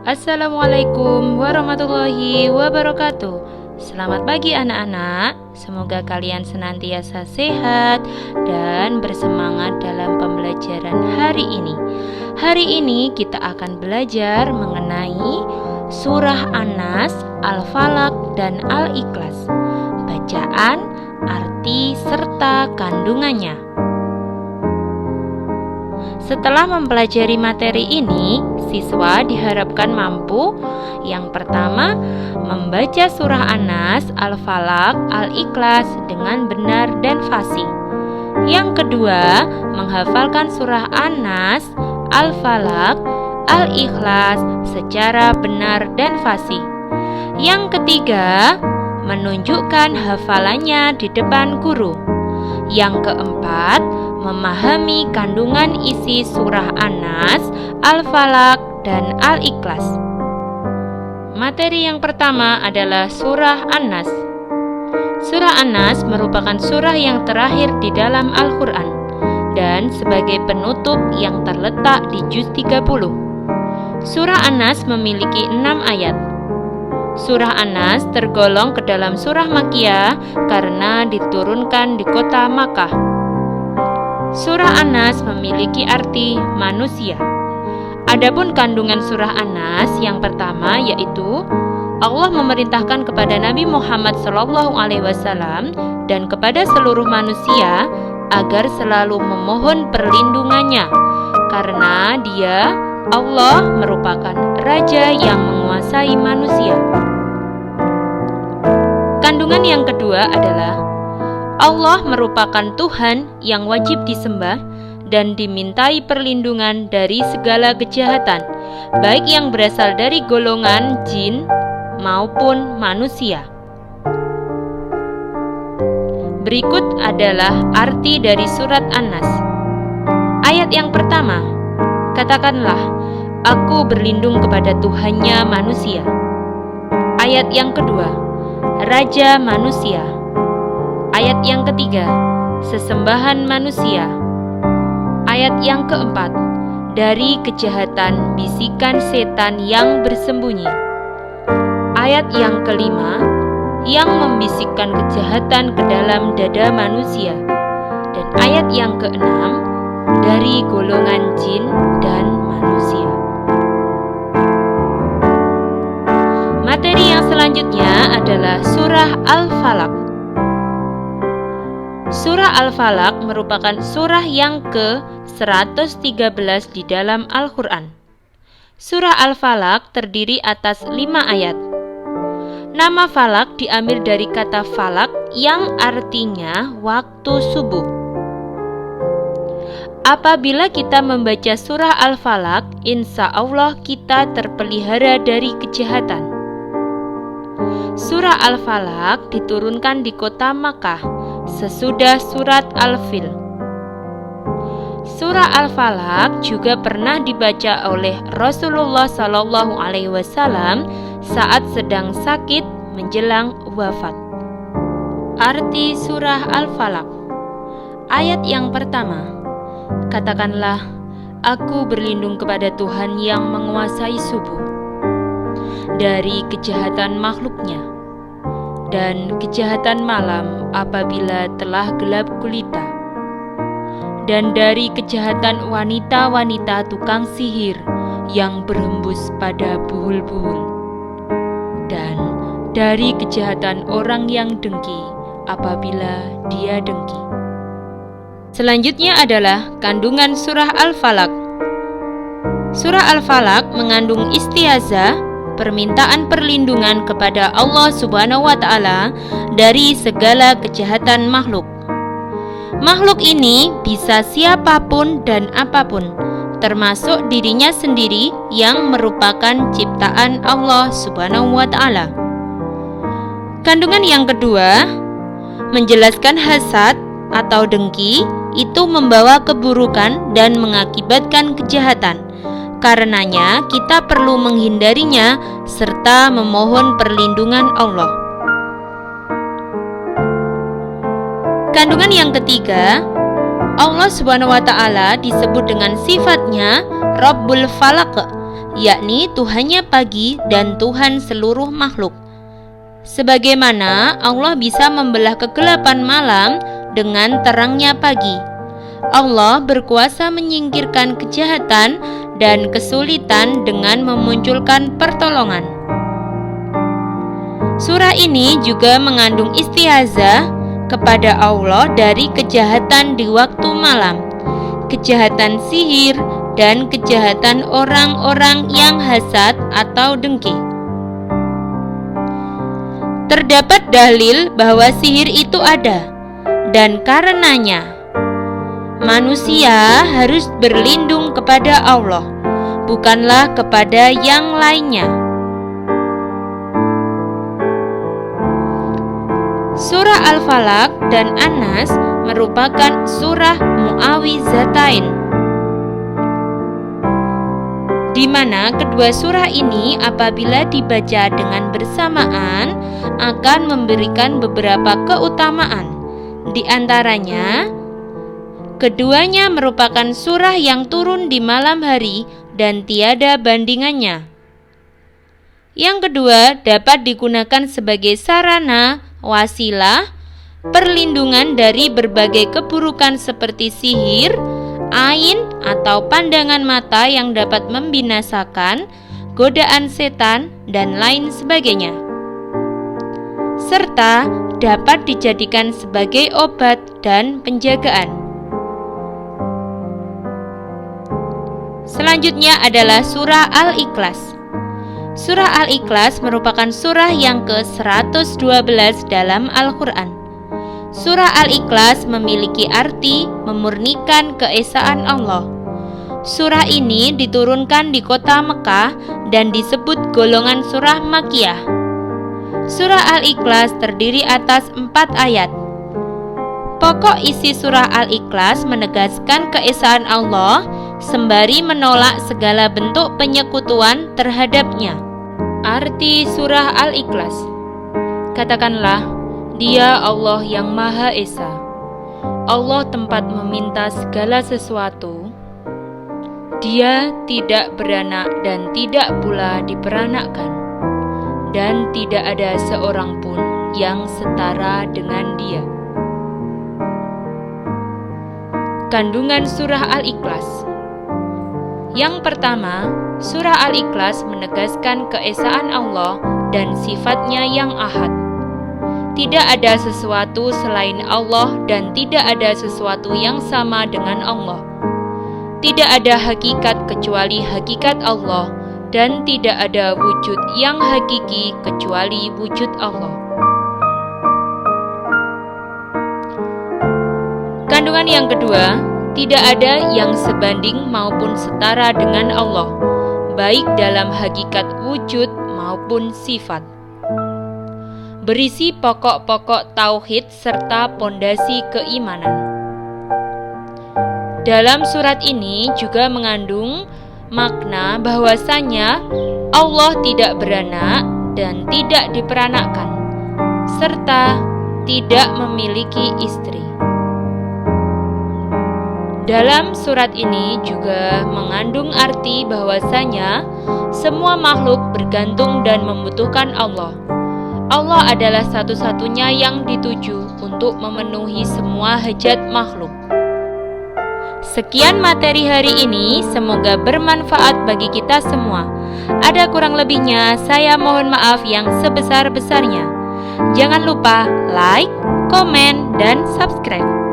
Assalamualaikum warahmatullahi wabarakatuh. Selamat pagi anak-anak. Semoga kalian senantiasa sehat dan bersemangat dalam pembelajaran hari ini. Hari ini kita akan belajar mengenai surah An-Nas, Al-Falaq, dan Al-Ikhlas. Bacaan, arti, serta kandungannya. Setelah mempelajari materi ini, siswa diharapkan mampu yang pertama, membaca surah An-Nas, Al-Falaq, Al-Ikhlas dengan benar dan fasih. Yang kedua, menghafalkan surah An-Nas, Al-Falaq, Al-Ikhlas secara benar dan fasih. Yang ketiga, menunjukkan hafalannya di depan guru. Yang keempat, memahami kandungan isi surah An-Nas, Al-Falaq, dan Al-Ikhlas. Materi yang pertama adalah surah An-Nas. Surah An-Nas merupakan surah yang terakhir di dalam Al-Quran dan sebagai penutup yang terletak di juz 30. Surah An-Nas memiliki 6 ayat. Surah An-Nas tergolong ke dalam surah Makkiyah karena diturunkan di kota Makkah. Surah An-Nas memiliki arti manusia. Adapun kandungan surah An-Nas yang pertama yaitu Allah memerintahkan kepada Nabi Muhammad SAW dan kepada seluruh manusia agar selalu memohon perlindungannya karena Dia, Allah, merupakan Raja yang menguasai manusia. Kandungan yang kedua adalah Allah merupakan Tuhan yang wajib disembah dan dimintai perlindungan dari segala kejahatan, baik yang berasal dari golongan jin maupun manusia. Berikut adalah arti dari surat An-Nas. Ayat yang pertama, katakanlah, aku berlindung kepada Tuhannya manusia. Ayat yang kedua, Raja manusia. Ayat yang ketiga, sesembahan manusia. Ayat yang keempat, dari kejahatan bisikan setan yang bersembunyi. Ayat yang kelima, yang membisikkan kejahatan ke dalam dada manusia. Dan ayat yang keenam, dari golongan jin dan manusia. Materi yang selanjutnya adalah surah Al-Falaq. Surah Al-Falaq merupakan surah yang ke-113 di dalam Al-Quran. Surah Al-Falaq terdiri atas 5 ayat. Nama Falaq diambil dari kata falak yang artinya waktu subuh. Apabila kita membaca surah Al-Falaq, insya Allah kita terpelihara dari kejahatan. Surah Al-Falaq diturunkan di kota Makkah sesudah surat Al-Fil. Surah Al-Falaq juga pernah dibaca oleh Rasulullah SAW saat sedang sakit menjelang wafat. Arti surah Al-Falaq. Ayat yang pertama, katakanlah, aku berlindung kepada Tuhan yang menguasai subuh, dari kejahatan makhluknya, dan kejahatan malam apabila telah gelap gulita, dan dari kejahatan wanita-wanita tukang sihir yang berhembus pada buhul-buhul, dan dari kejahatan orang yang dengki apabila dia dengki. Selanjutnya adalah kandungan surah Al-Falaq. Surah Al-Falaq mengandung istiazah, permintaan perlindungan kepada Allah Subhanahu wa Ta'ala dari segala kejahatan makhluk. Makhluk ini bisa siapapun dan apapun, termasuk dirinya sendiri yang merupakan ciptaan Allah Subhanahu wa Ta'ala. Kandungan yang kedua, menjelaskan hasad atau dengki itu membawa keburukan dan mengakibatkan kejahatan. Karenanya kita perlu menghindarinya serta memohon perlindungan Allah. Kandungan yang ketiga, Allah Subhanahu wa Ta'ala disebut dengan sifatnya Rabbul Falaq, yakni Tuhannya pagi dan Tuhan seluruh makhluk. Sebagaimana Allah bisa membelah kegelapan malam dengan terangnya pagi. Allah berkuasa menyingkirkan kejahatan dan kesulitan dengan memunculkan pertolongan. Surah ini juga mengandung istiazah kepada Allah dari kejahatan di waktu malam, kejahatan sihir, dan kejahatan orang-orang yang hasad atau dengki. Terdapat dalil bahwa sihir itu ada, dan karenanya manusia harus berlindung kepada Allah, bukanlah kepada yang lainnya. Surah Al-Falaq dan An-Nas merupakan surah Mu'awwizatain, di mana kedua surah ini apabila dibaca dengan bersamaan akan memberikan beberapa keutamaan. Di antaranya, keduanya merupakan surah yang turun di malam hari dan tiada bandingannya. Yang kedua, dapat digunakan sebagai sarana, wasilah, perlindungan dari berbagai keburukan seperti sihir, ain atau pandangan mata yang dapat membinasakan, godaan setan, dan lain sebagainya. Serta dapat dijadikan sebagai obat dan penjagaan. Selanjutnya adalah surah Al-Ikhlas. Surah Al-Ikhlas merupakan surah yang ke-112 dalam Al-Quran. Surah Al-Ikhlas memiliki arti memurnikan keesaan Allah. Surah ini diturunkan di kota Mekah dan disebut golongan surah Makkiyah. Surah Al-Ikhlas terdiri atas 4 ayat. Pokok isi surah Al-Ikhlas menegaskan keesaan Allah sembari menolak segala bentuk penyekutuan terhadapnya. Arti surah Al-Ikhlas: katakanlah, Dia Allah yang Maha Esa. Allah tempat meminta segala sesuatu. Dia tidak beranak dan tidak pula diperanakkan, dan tidak ada seorang pun yang setara dengan Dia. Kandungan surah Al-Ikhlas. Yang pertama, surah Al-Ikhlas menegaskan keesaan Allah dan sifatnya yang ahad. Tidak ada sesuatu selain Allah dan tidak ada sesuatu yang sama dengan Allah. Tidak ada hakikat kecuali hakikat Allah, dan tidak ada wujud yang hakiki kecuali wujud Allah. Kandungan yang kedua, tidak ada yang sebanding maupun setara dengan Allah, baik dalam hakikat wujud maupun sifat. Berisi pokok-pokok tauhid serta pondasi keimanan. Dalam surat ini juga mengandung makna bahwasanya Allah tidak beranak dan tidak diperanakkan, serta tidak memiliki istri. Dalam surat ini juga mengandung arti bahwasanya semua makhluk bergantung dan membutuhkan Allah. Allah adalah satu-satunya yang dituju untuk memenuhi semua hajat makhluk. Sekian materi hari ini, semoga bermanfaat bagi kita semua. Ada kurang lebihnya, saya mohon maaf yang sebesar-besarnya. Jangan lupa like, komen, dan subscribe.